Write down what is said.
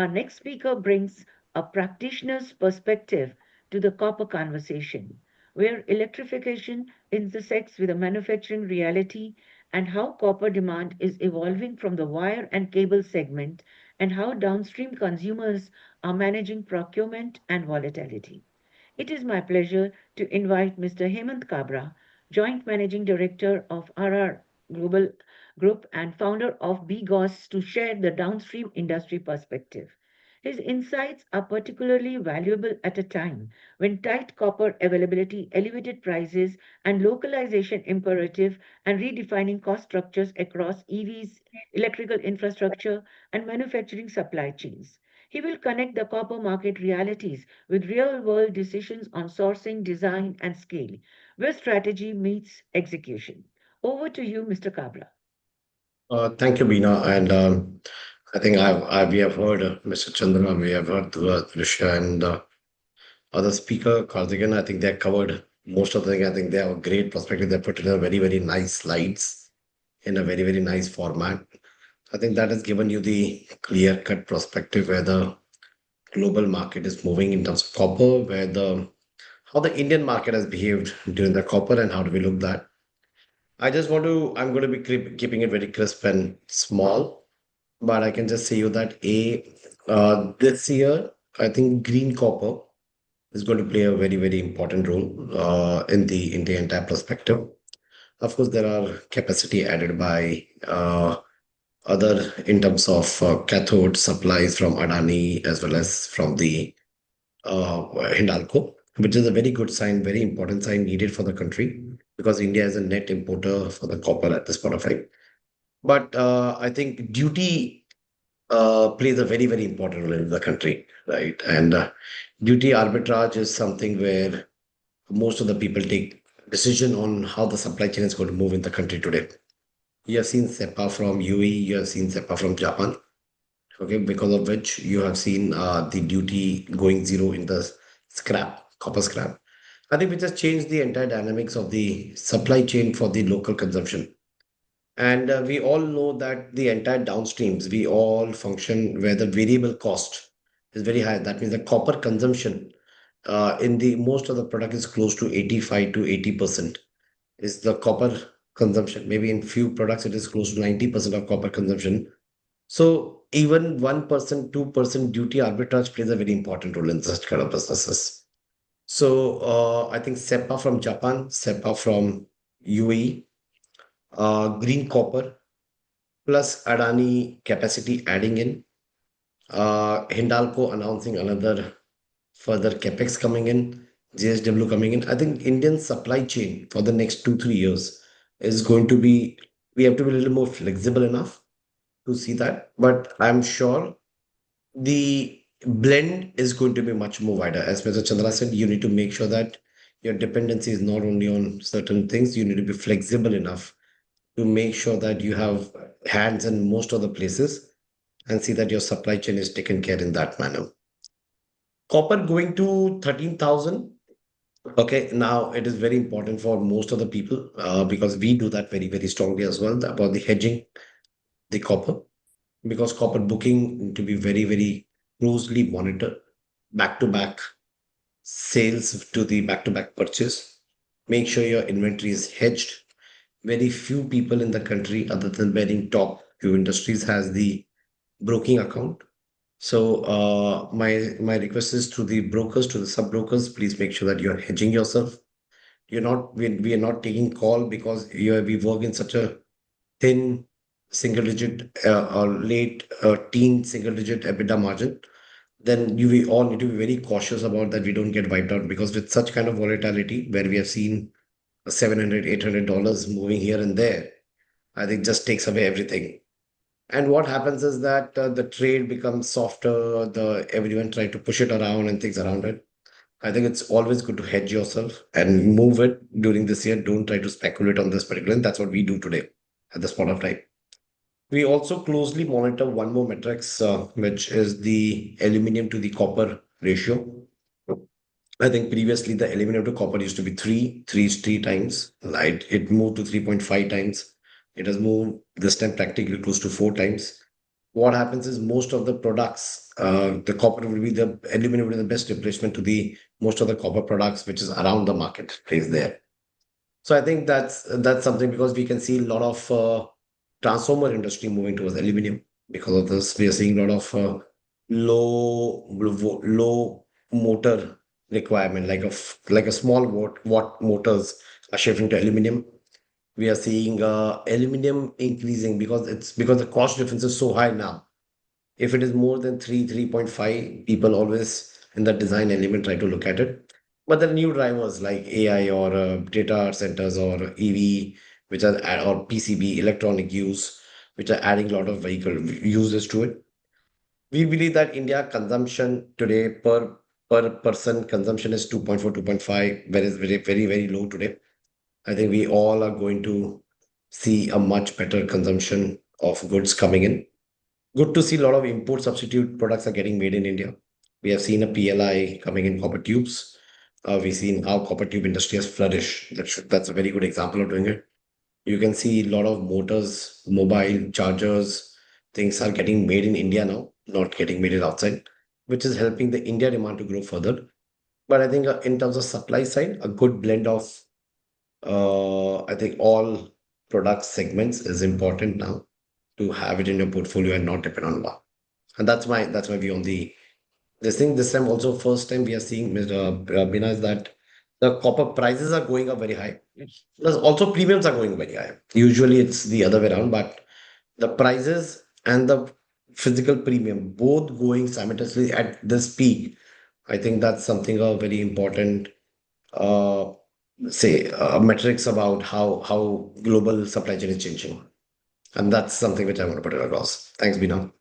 Our next speaker brings a practitioner's perspective to the copper conversation, where electrification intersects with a manufacturing reality and how copper demand is evolving from the wire and cable segment and how downstream consumers are managing procurement and volatility. It is my pleasure to invite Mr. Hemant Kabra, Joint Managing Director of RR Global Group and founder of BGOS, to share the downstream industry perspective. His insights are particularly valuable at a time when tight copper availability, elevated prices, and localization imperative and redefining cost structures across EVs, electrical infrastructure, and manufacturing supply chains. He will connect the copper market realities with real world decisions on sourcing, design, and scale, where strategy meets execution. Over to you, Mr. Kabra. Thank you, Beena. And I think we have heard Mr. Chandra, we have heard Risha and other speaker, Karthikeyan. I think they have covered most of the thing. I think they have a great perspective. They put in a very, very nice slides in a very, very nice format. I think that has given you the clear cut perspective where the global market is moving in terms of copper, where the how the Indian market has behaved during the copper and how do we look that. I'm going to be keeping it very crisp and small, but I can just say you that this year, I think green copper is going to play a very, very important role in the entire perspective. Of course, there are capacity added by other in terms of cathode supplies from Adani as well as from the Hindalco, which is a very good sign, very important sign needed for the country because India is a net importer for the copper at this point of time. But I think duty plays a very, very important role in the country, right? And duty arbitrage is something where most of the people take decision on how the supply chain is going to move in the country today. You have seen SEPA from UAE, you have seen SEPA from Japan, okay, because of which you have seen the duty going zero in the copper scrap. I think which has changed the entire dynamics of the supply chain for the local consumption. And we all know that the entire downstreams, we all function where the variable cost is very high. That means the copper consumption in the most of the product is close to 85 to 80% is the copper consumption. Maybe in few products it is close to 90% of copper consumption. So even 1%, 2% duty arbitrage plays a very important role in such kind of businesses. So I think SEPA from Japan, SEPA from UAE, green copper plus Adani capacity adding in, Hindalco announcing another further capex coming in, JSW coming in. I think Indian supply chain for the next 2 3 years is going to be. We have to be a little more flexible enough to see that, but I'm sure the blend is going to be much more wider. As Mr. Chandra said, you need to make sure that your dependency is not only on certain things, you need to be flexible enough to make sure that you have hands in most of the places and see that your supply chain is taken care in that manner. Copper going to 13,000. Okay, now it is very important for most of the people because we do that very, very strongly as well about the hedging the copper because copper booking need to be very, very closely monitored back to back sales to the back to back purchase. Make sure your inventory is hedged. Very few people in the country, other than very top few industries, has the broking account. So my request is to the brokers, to the sub brokers, please make sure that you are hedging yourself. We are not taking call because we work in such a thin single digit or late teen single digit EBITDA margin. Then we all need to be very cautious about that we don't get wiped out because with such kind of volatility where we have seen 700 $800 moving here and there, I think just takes away everything. And what happens is that the trade becomes softer, the everyone try to push it around and things around it. I think it's always good to hedge yourself and move it during this year. Don't try to speculate on this particular. And that's what we do today at this point of time. We also closely monitor one more metrics, which is the aluminum to the copper ratio. I think previously the aluminum to copper used to be three times, right? It moved to 3.5 times. It has moved this time practically close to 4 times. what happens is most of the products, the copper will be the aluminum will be the best replacement to the most of the copper products which is around the marketplace there. So I think that's something because we can see a lot of transformer industry moving towards aluminum because of this. We are seeing a lot of low motor requirement, like a small watt motors are shifting to aluminum. We are seeing aluminum increasing because the cost difference is so high now. If it is more than 3.5, people always in the design element try to look at it. But the new drivers like AI or data centers or EV, or PCB, electronic use, which are adding a lot of vehicle uses to it. We believe that India consumption today per person consumption is 2.4, 2.5, very low today. I think we all are going to see a much better consumption of goods coming in. Good to see a lot of import substitute products are getting made in India. We have seen a PLI coming in copper tubes. We've seen how copper tube industry has flourished. That's a very good example of doing it. You can see a lot of motors, mobile chargers, things are getting made in India now, not getting made it outside, which is helping the India demand to grow further. But I think in terms of supply side, a good blend of I think all product segments is important now to have it in your portfolio and not depend on one. And that's my view on the this thing. This time also first time we are seeing Mr. Bina is that the copper prices are going up very high. Plus also premiums are going very high. Usually it's the other way around, but the prices and the physical premium both going simultaneously at this peak. I think that's something very important uh, say metrics about how global supply chain is changing. And that's something which I want to put it across. Thanks, Bina.